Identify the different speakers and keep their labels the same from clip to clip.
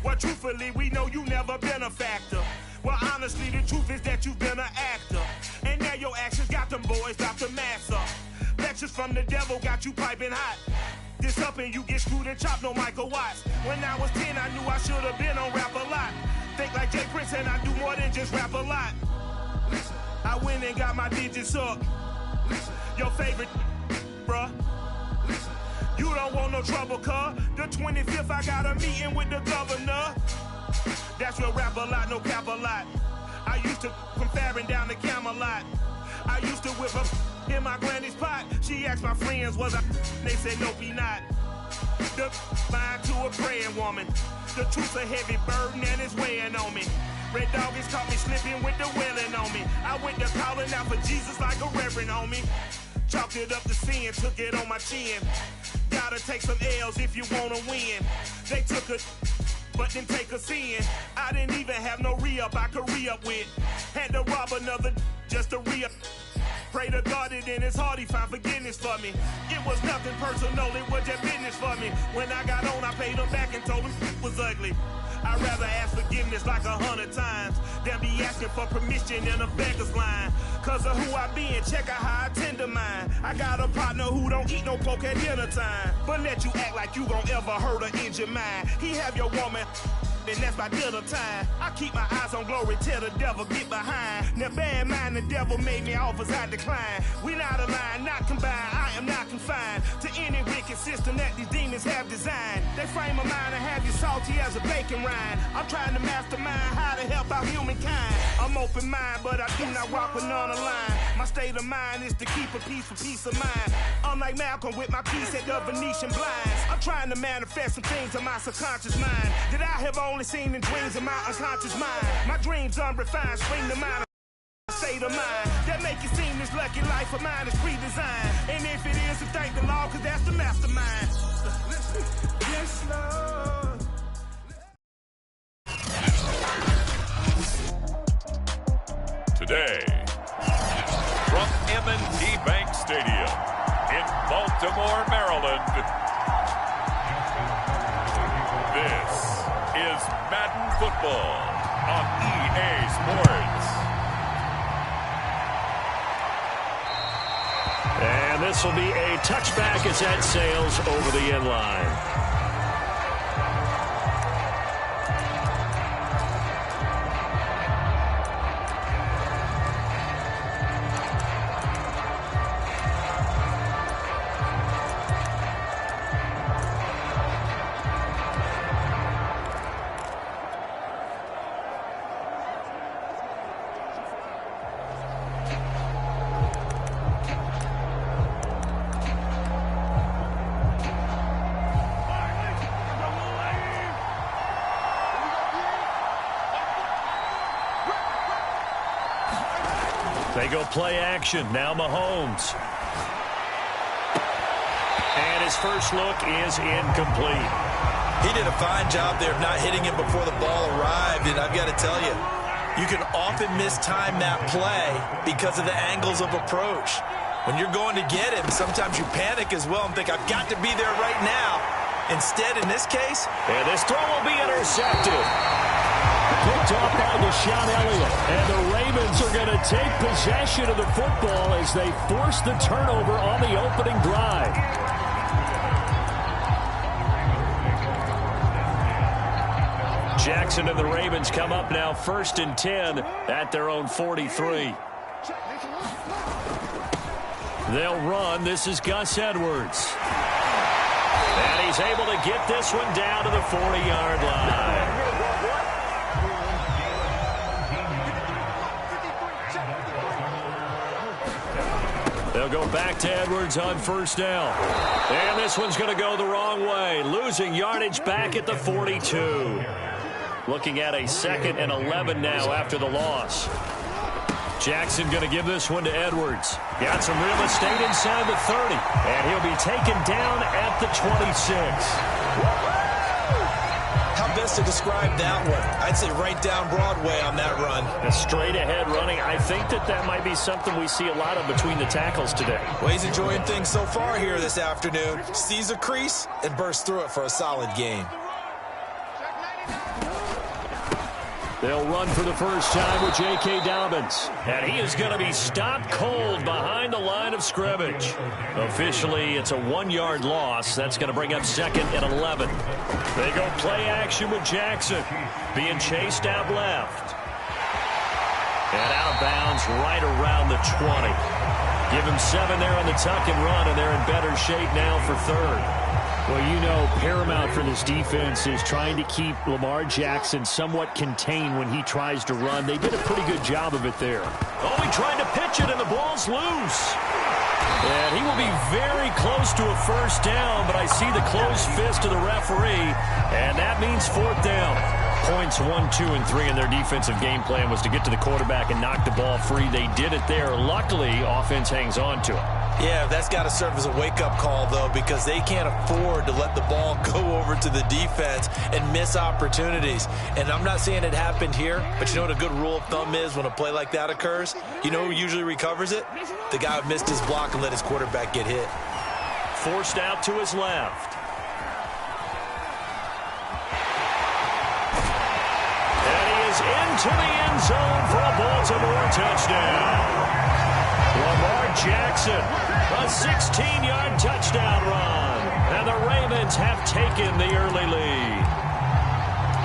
Speaker 1: Well, truthfully, we know you never been a factor. Well, honestly, the truth is that you've been an actor. And now your actions got them boys out the mass up. Lectures from the devil got you piping hot. This up and you get screwed and chopped, no Michael Watts. When I was 10, I knew I should have been on Rap a Lot. Think like Jay Prince and I do more than just rap a lot. I went and got my digits up. Your favorite, bruh. You don't want no trouble, cuz. The 25th, I got a meeting with the governor. That's real Rap a Lot, no cap a lot. I used to from Farron down to Camelot. I used to whip up in my granny's pot. She asked my friends, was I? They said, nope, he not. The fine to a praying woman. The truth's a heavy burden and it's weighing on me. Red Dog has caught me slipping with the wailing on me. I went to calling out for Jesus like a reverend on me. Chalked it up to sin, took it on my chin. Gotta take some L's if you wanna win. They took a but didn't take a sin. I didn't even have no re-up I could re-up with. Had to rob another just to re-up. Pray to God that in his heart he found forgiveness for me. It was nothing personal, it was just business for me. When I got on, I paid him back and told him it was ugly. I'd rather ask forgiveness like 100 times than be asking for permission in a beggar's line. Cause of who I be and check out how I tend to mine. I got a partner who don't eat no pork at dinner time, but let you act like you gon' ever hurt or injure mine. He have your woman, and that's by dinner time. I keep my eyes on glory till the devil get behind. Now bear in mind the devil made me offers I decline. We not aligned, not combined, I am not confined to any wicked system that these demons have designed. They frame a mind and have you salty as a bacon rind. I'm trying to mastermind how to help out humankind. I'm open mind, but I do not walk with none aligned. My state of mind is to keep a peace for peace of mind. Unlike Malcolm with my peace at the Venetian blinds. I'm trying to manifest some things in my subconscious mind that I have only seen in dreams in my unconscious mind. My dreams unrefined, spring to mind. State of mind that make it seem this lucky life of mine is pre-designed. And if it is, then thank the Lord, cause that's the mastermind. Yes, Lord.
Speaker 2: Today, from M&T Bank Stadium in Baltimore, Maryland, this is Madden Football on EA Sports.
Speaker 3: And this will be a touchback as that sails over the end line. They go play action. Now Mahomes. And his first look is incomplete.
Speaker 4: He did a fine job there of not hitting him before the ball arrived. And I've got to tell you, you can often mistime that play because of the angles of approach. When you're going to get him, sometimes you panic as well and think, I've got to be there right now. Instead, in this case,
Speaker 3: and this throw will be intercepted. Picked off by Deshaun Elliott. And the Ravens are going to take possession of the football as they force the turnover on the opening drive. Jackson and the Ravens come up now 1st and 10 at their own 43. They'll run. This is Gus Edwards. And he's able to get this one down to the 40-yard line. They'll go back to Edwards on 1st down. And this one's going to go the wrong way. Losing yardage back at the 42. Looking at a 2nd and 11 now after the loss. Jackson going to give this one to Edwards. Got some real estate inside the 30. And he'll be taken down at the 26.
Speaker 4: How best to describe that one? I'd say right down Broadway on that run.
Speaker 3: A straight-ahead running. I think that might be something we see a lot of between the tackles today.
Speaker 4: Well, he's enjoying things so far here this afternoon. Sees a crease and bursts through it for a solid gain.
Speaker 3: They'll run for the first time with J.K. Dobbins. And he is going to be stopped cold behind the line of scrimmage. Officially, it's a 1-yard loss. That's going to bring up 2nd and 11. They go play action with Jackson. Being chased out left. And out of bounds right around the 20. Give him 7 there on the tuck and run, and they're in better shape now for 3rd.
Speaker 5: Well, you know, paramount for this defense is trying to keep Lamar Jackson somewhat contained when he tries to run. They did a pretty good job of it there.
Speaker 3: Oh, he tried to pitch it, and the ball's loose. And he will be very close to a first down, but I see the closed fist of the referee, and that means 4th down. Points 1, 2, and 3 in their defensive game plan was to get to the quarterback and knock the ball free. They did it there. Luckily, offense hangs on to it.
Speaker 4: Yeah, that's got to serve as a wake-up call, though, because they can't afford to let the ball go over to the defense and miss opportunities. And I'm not saying it happened here, but you know what a good rule of thumb is when a play like that occurs? You know who usually recovers it? The guy who missed his block and let his quarterback get hit.
Speaker 3: Forced out to his left. And he is into the end zone for a Baltimore touchdown. Lamar Jackson, a 16-yard touchdown run. And the Ravens have taken the early lead.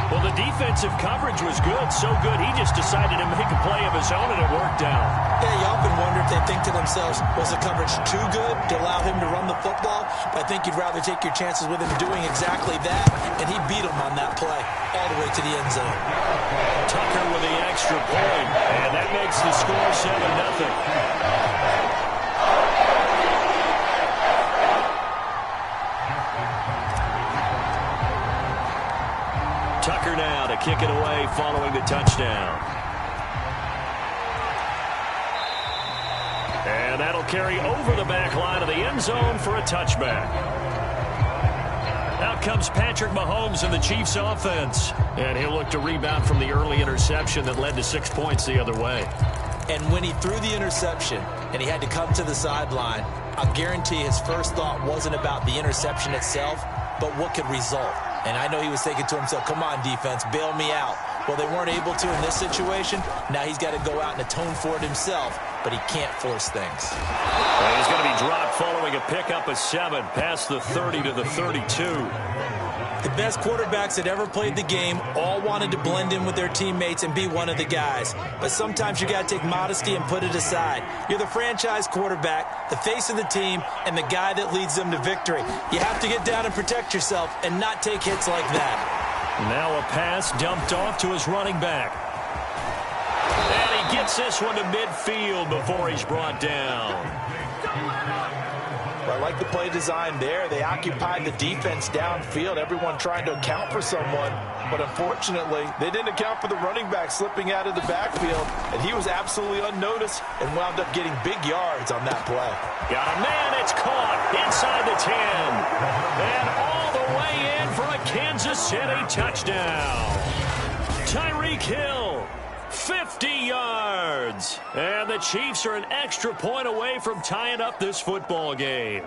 Speaker 3: Well, the defensive coverage was good, so good he just decided to make a play of his own, and it worked out.
Speaker 4: Yeah, you often wonder if they think to themselves, was the coverage too good to allow him to run the football? But I think you'd rather take your chances with him doing exactly that, and he beat him on that play all the way to the end zone.
Speaker 3: Tucker with the extra point, and that makes the score 7-0. Tucker now to kick it away following the touchdown. And that'll carry over the back line of the end zone for a touchback. Out comes Patrick Mahomes in the Chiefs offense. And he'll look to rebound from the early interception that led to 6 points the other way.
Speaker 4: And when he threw the interception and he had to come to the sideline, I'll guarantee his first thought wasn't about the interception itself, but what could result. And I know he was thinking to himself, come on, defense, bail me out. Well, they weren't able to in this situation. Now he's got to go out and atone for it himself, but he can't force things.
Speaker 3: And he's going to be dropped following a pickup of 7 past the 30 to the 32.
Speaker 4: The best quarterbacks that ever played the game all wanted to blend in with their teammates and be one of the guys. But sometimes you got to take modesty and put it aside. You're the franchise quarterback, the face of the team, and the guy that leads them to victory. You have to get down and protect yourself and not take hits like that.
Speaker 3: Now a pass dumped off to his running back. And he gets this one to midfield before he's brought down.
Speaker 4: I like the play design there. They occupied the defense downfield, everyone trying to account for someone. But unfortunately, they didn't account for the running back slipping out of the backfield, and he was absolutely unnoticed and wound up getting big yards on that play.
Speaker 3: Got a man, it's caught inside the 10. And all the way in for a Kansas City touchdown. Tyreek Hill. 50 yards. And the Chiefs are an extra point away from tying up this football game.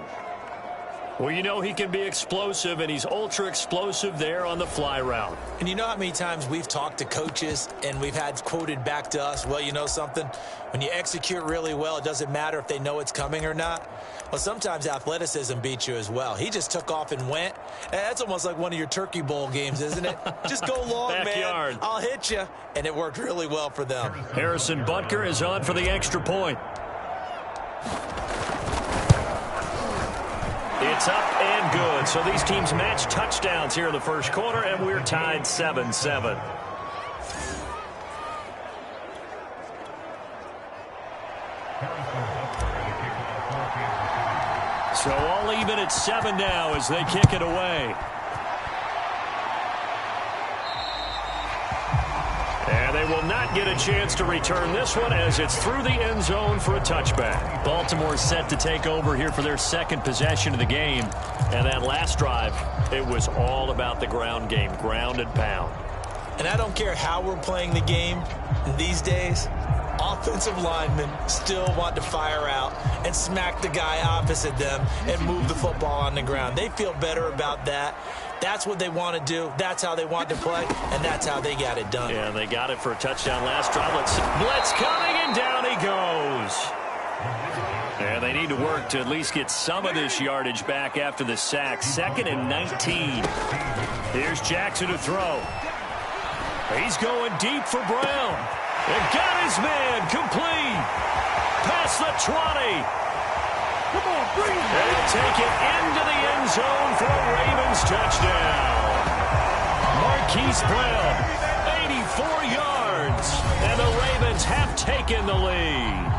Speaker 3: Well, you know he can be explosive, and he's ultra explosive there on the fly route.
Speaker 4: And you know how many times we've talked to coaches and we've had quoted back to us, well, you know something? When you execute really well, it doesn't matter if they know it's coming or not. Well, sometimes athleticism beats you as well. He just took off and went. That's almost like one of your Turkey Bowl games, isn't it? Just go long,
Speaker 3: Backyard.
Speaker 4: man. I'll hit you. And it worked really well for them.
Speaker 3: Harrison Butker is on for the extra point. It's up and good. So these teams match touchdowns here in the first quarter, and we're tied 7-7. So all even at 7 now as they kick it away. And they will not get a chance to return this one as it's through the end zone for a touchback. Baltimore set to take over here for their second possession of the game. And that last drive, it was all about the ground game, ground and pound.
Speaker 4: And I don't care how we're playing the game these days, offensive linemen still want to fire out and smack the guy opposite them and move the football on the ground. They feel better about that. That's what they want to do. That's how they want to play, and that's how they got it done.
Speaker 3: Yeah, they got it for a touchdown last drive. Blitz coming, and down he goes. And they need to work to at least get some of this yardage back after the sack. 2nd and 19. Here's Jackson to throw. He's going deep for Brown. And got his man complete. Past the 20.
Speaker 1: Come on, bring it.
Speaker 3: They'll take it into the end zone for a Ravens touchdown. Marquise Brown, 84 yards. And the Ravens have taken the lead.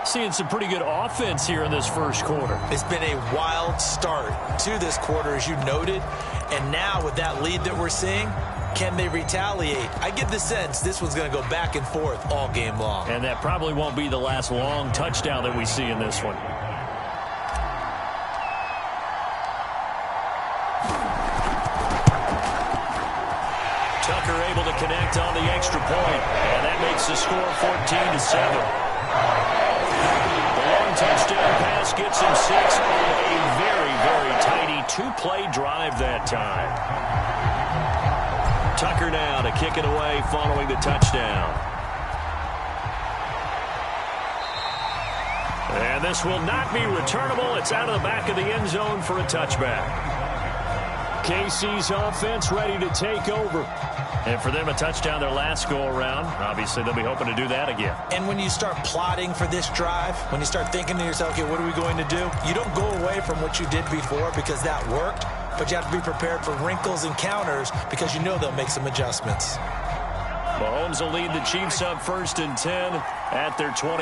Speaker 3: Seeing some pretty good offense here in this first quarter.
Speaker 4: It's been a wild start to this quarter, as you noted. And now with that lead that we're seeing, can they retaliate? I get the sense this one's going to go back and forth all game long.
Speaker 3: And that probably won't be the last long touchdown that we see in this one. Tucker able to connect on the extra point. And that makes the score 14-7. The long touchdown pass gets him 6 on a very, very tidy 2-play drive that time. Tucker now to kick it away following the touchdown. And this will not be returnable. It's out of the back of the end zone for a touchback. KC's offense ready to take over. And for them, a touchdown their last go-around. Obviously, they'll be hoping to do that again.
Speaker 4: And when you start plotting for this drive, when you start thinking to yourself, okay, what are we going to do? You don't go away from what you did before because that worked, but you have to be prepared for wrinkles and counters because you know they'll make some adjustments.
Speaker 3: Mahomes will lead the Chiefs up 1st and 10 at their 20.